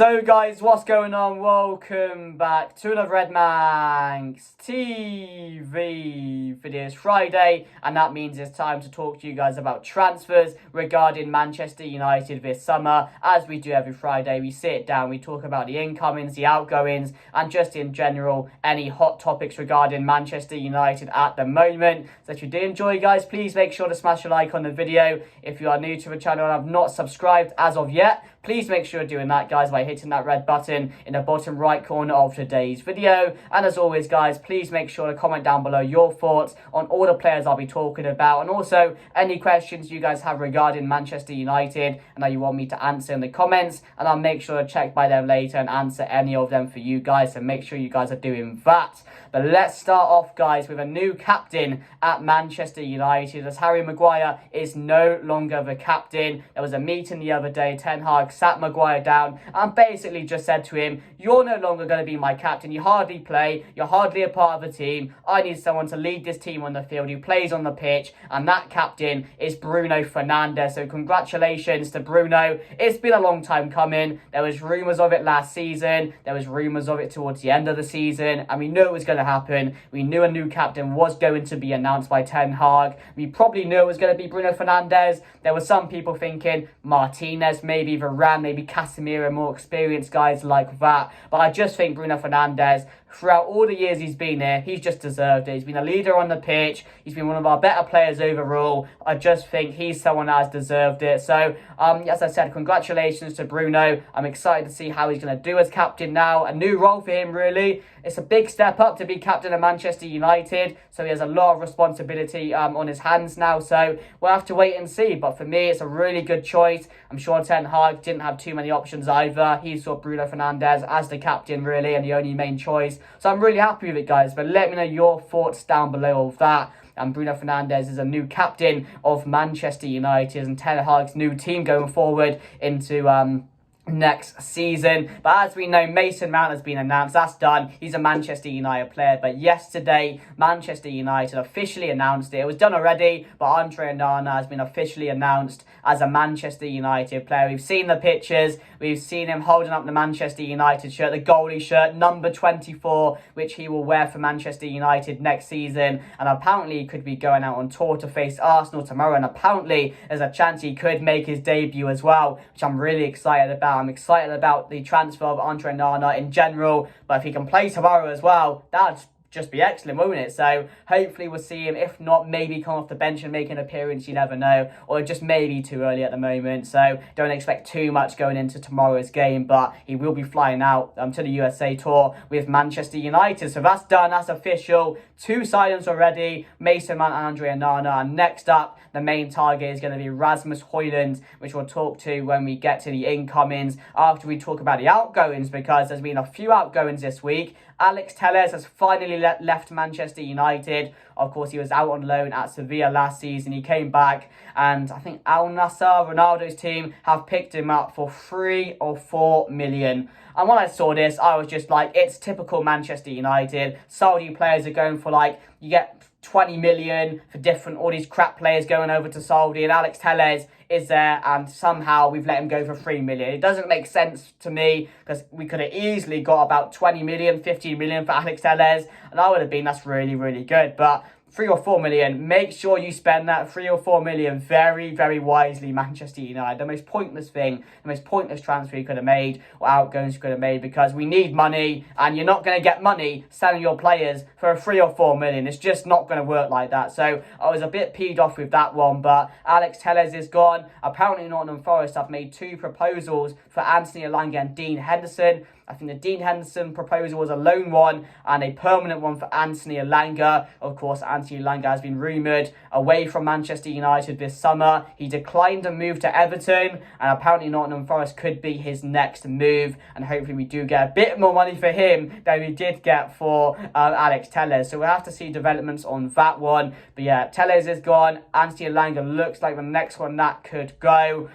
So guys, what's going on? Welcome back to another Red Manx TV video. It's Friday, and that means it's time to talk to you guys about transfers regarding Manchester United this summer. As we do every Friday, we sit down, we talk about the incomings, the outgoings, and just in general, any hot topics regarding Manchester United at the moment. So if you do enjoy, guys, please make sure to smash a like on the video. If you are new to the channel and have not subscribed as of yet, please make sure you're doing that, guys, by hitting that red button in the bottom right corner of today's video. And as always, guys, please make sure to comment down below your thoughts on all the players I'll be talking about, and also any questions you guys have regarding Manchester United and that you want me to answer in the comments, and I'll make sure to check by them later and answer any of them for you guys, so make sure you guys are doing that. But let's start off, guys, with a new captain at Manchester United, as Harry Maguire is no longer the captain. There was a meeting the other day. Ten Hag sat Maguire down and basically just said to him, "You're no longer going to be my captain. You hardly play. You're hardly a part of the team. I need someone to lead this team on the field who plays on the pitch, and that captain is Bruno Fernandes." So congratulations to Bruno. It's been a long time coming. There was rumours of it last season. There was rumours of it towards the end of the season, and we knew it was going to happen. We knew a new captain was going to be announced by Ten Hag. We probably knew it was going to be Bruno Fernandes. There were some people thinking Martinez, maybe Varane, maybe Casemiro, more experienced guys like that. But I just think Bruno Fernandes, throughout all the years he's been here, he's just deserved it. He's been a leader on the pitch. He's been one of our better players overall. I just think he's someone that has deserved it. So, as I said, congratulations to Bruno. I'm excited to see how he's going to do as captain now. A new role for him, really. It's a big step up to be captain of Manchester United. So he has a lot of responsibility on his hands now. So we'll have to wait and see. But for me, it's a really good choice. I'm sure Ten Hag didn't have too many options either. He saw Bruno Fernandes as the captain, really, and the only main choice. So I'm really happy with it, guys. But let me know your thoughts down below of that. And Bruno Fernandes is a new captain of Manchester United and Ten Hag's new team going forward into next season. But as we know, Mason Mount has been announced. That's done. He's a Manchester United player. But yesterday, Manchester United officially announced it. It was done already, but Andre Onana has been officially announced as a Manchester United player. We've seen the pictures. We've seen him holding up the Manchester United shirt, the goalie shirt, number 24, which he will wear for Manchester United next season. And apparently he could be going out on tour to face Arsenal tomorrow. And apparently there's a chance he could make his debut as well, which I'm really excited about. I'm excited about the transfer of Andre Onana in general, but if he can play tomorrow as well, that'd just be excellent, won't it? So hopefully we'll see him. If not, maybe come off the bench and make an appearance. You never know, or just maybe too early at the moment. So don't expect too much going into tomorrow's game, but he will be flying out to the USA tour with Manchester United. So that's done. That's official. 2 signings already, Mason Mount and Andre Onana. And next up, the main target is going to be Rasmus Hojlund, which we'll talk to when we get to the incomings after we talk about the outgoings, because there's been a few outgoings this week. Alex Telles has finally left Manchester United. Of course, he was out on loan at Sevilla last season. He came back, and I think Al Nassr, Ronaldo's team, have picked him up for 3 or 4 million. And when I saw this, I was just like, it's typical Manchester United. Saudi players are going for, like, you get 20 million for all these crap players going over to Saudi, and Alex Telles is there, and somehow we've let him go for 3 million. It doesn't make sense to me, because we could have easily got about 20 million, 15 million for Alex Telles, and I would have been, that's really, really good. But 3 or 4 million, make sure you spend that 3 or 4 million very, very wisely, Manchester United. The most pointless thing, the most pointless transfer you could have made, or outgoings you could have made, because we need money, and you're not going to get money selling your players for 3 or 4 million. It's just not going to work like that. So I was a bit peed off with that one, but Alex Telles is gone. Apparently Nottingham Forest have made 2 proposals for Anthony Elanga and Dean Henderson. I think the Dean Henderson proposal was a loan one and a permanent one for Anthony Elanga. Of course, Anthony Elanga has been rumoured away from Manchester United this summer. He declined a move to Everton, and apparently Nottingham Forest could be his next move. And hopefully we do get a bit more money for him than we did get for Alex Telles. So we'll have to see developments on that one. But yeah, Telles is gone. Anthony Elanga looks like the next one that could go.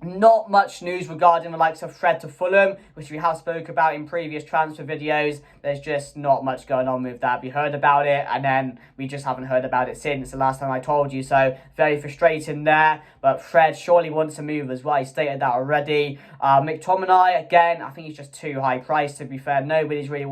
Not much news regarding the likes of Fred to Fulham, which we have spoke about in previous transfer videos. There's just not much going on with that. We heard about it, and then we just haven't heard about it since the last time I told you. So very frustrating there. But Fred surely wants to move as well. He stated that already. McTominay, again, I think he's just too high priced, to be fair. Nobody's really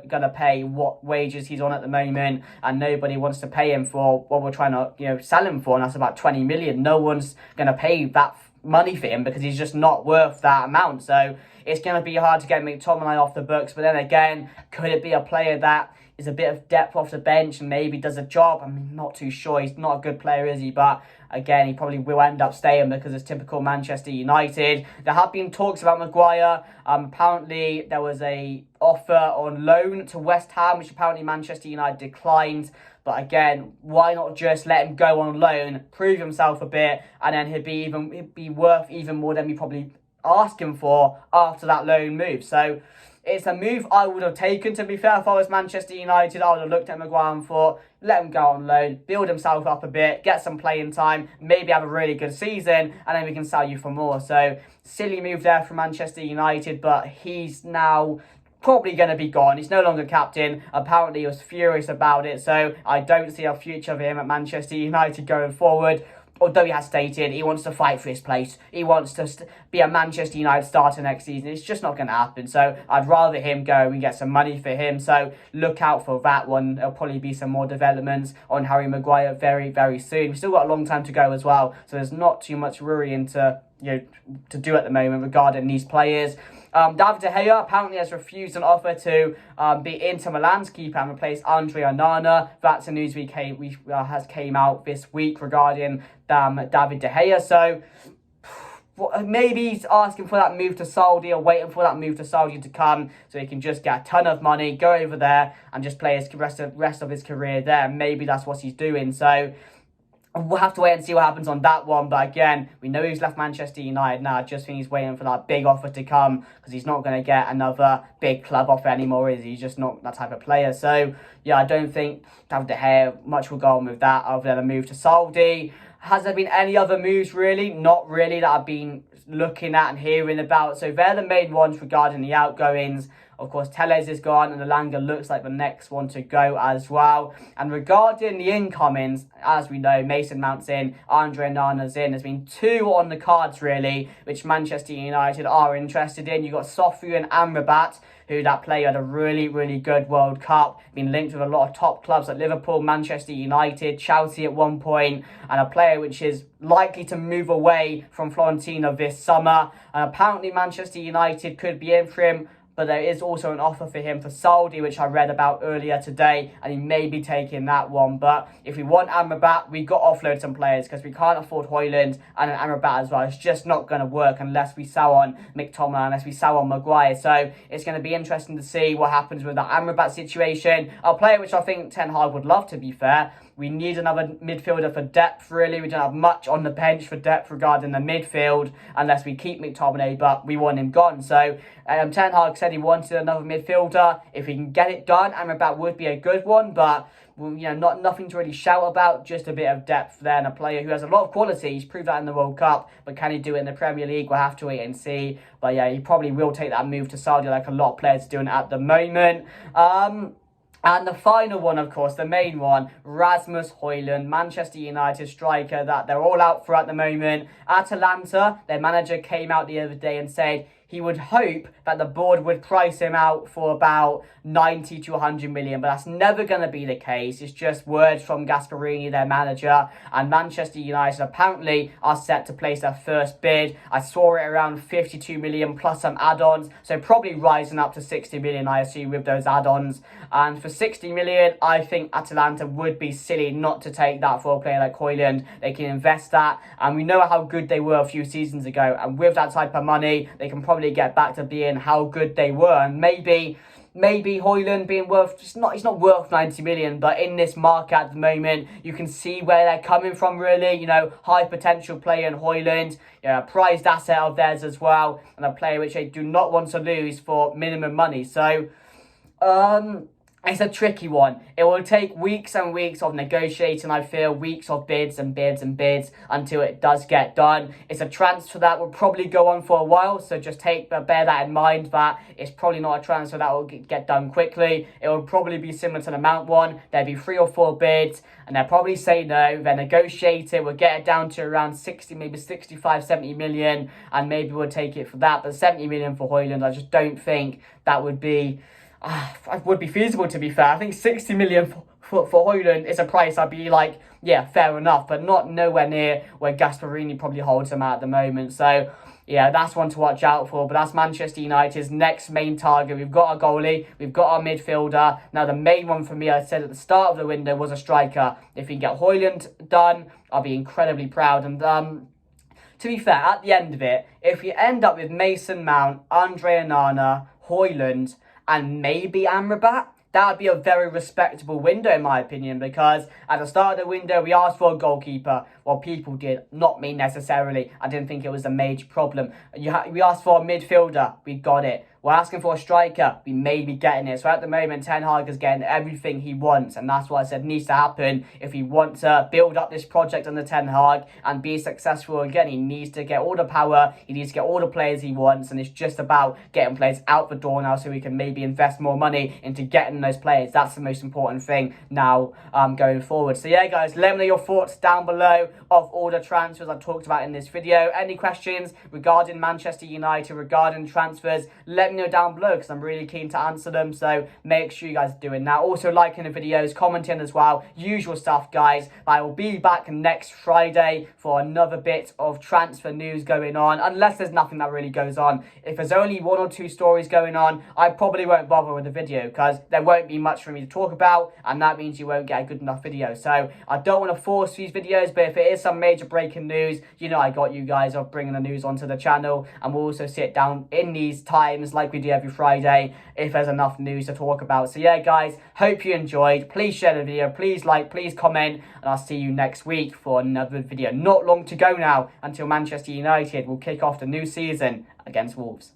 gonna pay what wages he's on at the moment, and nobody wants to pay him for what we're trying to sell him for, and that's about 20 million. No one's gonna pay that money for him because he's just not worth that amount. So it's going to be hard to get McTominay off the books. But then again, could it be a player that is a bit of depth off the bench and maybe does a job? I mean, not too sure. He's not a good player, is he? But again, he probably will end up staying because it's typical Manchester United. There have been talks about Maguire. Apparently, there was a offer on loan to West Ham, which apparently Manchester United declined. But again, why not just let him go on loan, prove himself a bit, and then he'd be worth even more than we probably asked him for after that loan move. So it's a move I would have taken, to be fair. If I was Manchester United, I would have looked at Maguire and thought, let him go on loan, build himself up a bit, get some playing time, maybe have a really good season, and then we can sell you for more. So silly move there for Manchester United, but he's now probably going to be gone. He's no longer captain. Apparently he was furious about it, so I don't see a future for him at Manchester United going forward. Although he has stated he wants to fight for his place. He wants to be a Manchester United starter next season. It's just not going to happen. So I'd rather him go and get some money for him. So look out for that one. There'll probably be some more developments on Harry Maguire very, very soon. We've still got a long time to go as well. So there's not too much worrying to do at the moment regarding these players. David De Gea apparently has refused an offer to be Inter Milan's keeper and replace Andre Onana. That's the news has came out this week regarding David De Gea. So maybe he's asking for that move to Saudi or waiting for that move to Saudi to come so he can just get a ton of money, go over there and just play his rest of his career there. Maybe that's what he's doing. So we'll have to wait and see what happens on that one. But again, we know he's left Manchester United now. I just think he's waiting for that big offer to come because he's not going to get another big club offer anymore, is he? He's just not that type of player. So, yeah, I don't think David De Gea much will go on with that other than a move to Saudi. Has there been any other moves, really? Not really, that I've been looking at and hearing about. So they're the main ones regarding the outgoings. Of course, Telles is gone and Elanga looks like the next one to go as well. And regarding the incomings, as we know, Mason Mount's in, Andre Onana's in. There's been two on the cards, really, which Manchester United are interested in. You've got Sofu and Amrabat, who that player had a really, really good World Cup. Been linked with a lot of top clubs like Liverpool, Manchester United, Chelsea at one point, and a player which is likely to move away from Fiorentina this summer. And apparently Manchester United could be in for him, but there is also an offer for him for Saudi, which I read about earlier today, and he may be taking that one. But if we want Amrabat, we've got to offload some players because we can't afford Hojlund and an Amrabat as well. It's just not going to work unless we sell on McTominay, unless we sell on Maguire. So it's going to be interesting to see what happens with that Amrabat situation. A player which I think Ten Hag would love, to be fair. We need another midfielder for depth, really. We don't have much on the bench for depth regarding the midfield unless we keep McTominay, but we want him gone. So Ten Hag said he wanted another midfielder. If we can get it done, Amrabat would be a good one, but nothing to really shout about, just a bit of depth there, and a player who has a lot of quality. He's proved that in the World Cup, but can he do it in the Premier League? We'll have to wait and see. But yeah, he probably will take that move to Saudi like a lot of players are doing at the moment. And the final one, of course, the main one, Rasmus Hojlund, Manchester United striker that they're all out for at the moment. Atalanta, their manager came out the other day and said he would hope that the board would price him out for about 90 to 100 million, but that's never going to be the case. It's just words from Gasperini, their manager, and Manchester United apparently are set to place their first bid. I saw it around 52 million plus some add-ons, so probably rising up to 60 million, I assume, with those add-ons. And for 60 million, I think Atalanta would be silly not to take that for a player like Hojlund. They can invest that, and we know how good they were a few seasons ago, and with that type of money, they can probably get back to being how good they were. And maybe Hojlund being worth, he's not worth 90 million, but in this market at the moment, you can see where they're coming from, really. High potential player in Hojlund, a prized asset of theirs as well, and a player which they do not want to lose for minimum money. So It's a tricky one. It will take weeks and weeks of negotiating, I feel, weeks of bids and bids and bids until it does get done. It's a transfer that will probably go on for a while, so just bear that in mind, that it's probably not a transfer that will get done quickly. It will probably be similar to the Mount one. There'll be 3 or 4 bids, and they'll probably say no. They'll negotiate it. We'll get it down to around 60, maybe 65, 70 million, and maybe we'll take it for that. But 70 million for Hojlund, I just don't think that would be feasible, to be fair. I think 60 million for Hojlund is a price I'd be like, yeah, fair enough, but not nowhere near where Gasperini probably holds him at the moment. So, yeah, that's one to watch out for. But that's Manchester United's next main target. We've got our goalie, we've got our midfielder. Now, the main one for me, I said at the start of the window, was a striker. If we can get Hojlund done, I'll be incredibly proud. And to be fair, at the end of it, if we end up with Mason Mount, Andre Onana, Hojlund, and maybe Amrabat, that would be a very respectable window in my opinion, because at the start of the window we asked for a goalkeeper. Well, people did, not me necessarily. I didn't think it was a major problem. We asked for a midfielder, we got it. We're asking for a striker, we may be getting it. So at the moment, Ten Hag is getting everything he wants, and that's what I said needs to happen. If he wants to build up this project under Ten Hag and be successful again, he needs to get all the power, he needs to get all the players he wants, and it's just about getting players out the door now so we can maybe invest more money into getting those players. That's the most important thing now going forward. So yeah, guys, let me know your thoughts down below of all the transfers I've talked about in this video. Any questions regarding Manchester United, regarding transfers, let me know down below, because I'm really keen to answer them. So make sure you guys are doing that. Also liking the videos, commenting as well, usual stuff, guys. I will be back next Friday for another bit of transfer news going on, unless there's nothing that really goes on. If there's only 1 or 2 stories going on, I probably won't bother with the video, because there won't be much for me to talk about, and that means you won't get a good enough video. So I don't want to force these videos, but if it is some major breaking news, you know I got you guys of bringing the news onto the channel, and we'll also sit down in these times like we do every Friday if there's enough news to talk about. So yeah, guys, hope you enjoyed. Please share the video, please like, please comment, and I'll see you next week for another video. Not long to go now until Manchester United will kick off the new season against Wolves.